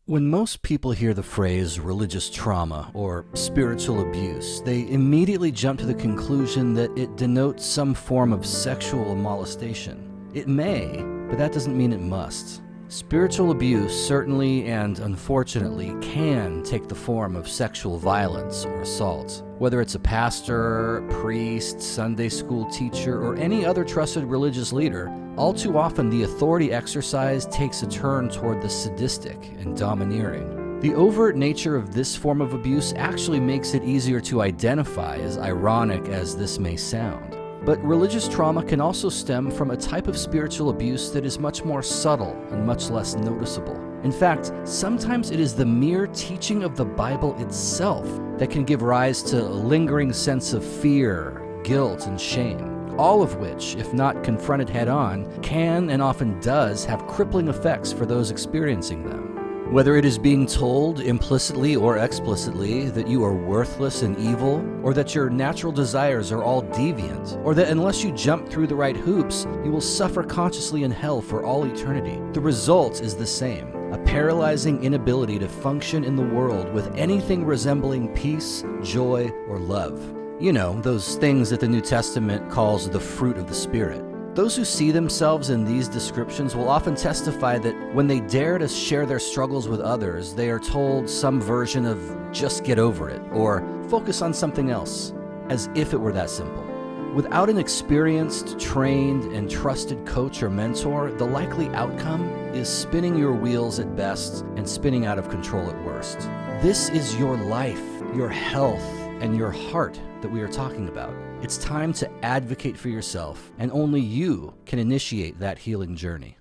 When most people hear the phrase religious trauma or spiritual abuse, they immediately jump to the conclusion that it denotes some form of sexual molestation. It may, but that doesn't mean it must. Spiritual abuse certainly and unfortunately can take the form of sexual violence or assault. Whether it's a pastor, priest, Sunday school teacher, or any other trusted religious leader, all too often the authority exercised takes a turn toward the sadistic and domineering. The overt nature of this form of abuse actually makes it easier to identify, as ironic as this may sound. But religious trauma can also stem from a type of spiritual abuse that is much more subtle and much less noticeable. In fact, sometimes it is the mere teaching of the Bible itself that can give rise to a lingering sense of fear, guilt, and shame, all of which, if not confronted head-on, can and often does have crippling effects for those experiencing them. Whether it is being told, implicitly or explicitly, that you are worthless and evil, or that your natural desires are all deviant, or that unless you jump through the right hoops, you will suffer consciously in hell for all eternity, the result is the same: a paralyzing inability to function in the world with anything resembling peace, joy, or love. You know, those things that the New Testament calls the fruit of the Spirit. Those who see themselves in these descriptions will often testify that when they dare to share their struggles with others, they are told some version of "just get over it" or "focus on something else," as if it were that simple. Without an experienced, trained, and trusted coach or mentor, the likely outcome is spinning your wheels at best and spinning out of control at worst. This is your life, your health, and your heart that we are talking about. It's time to advocate for yourself, and only you can initiate that healing journey.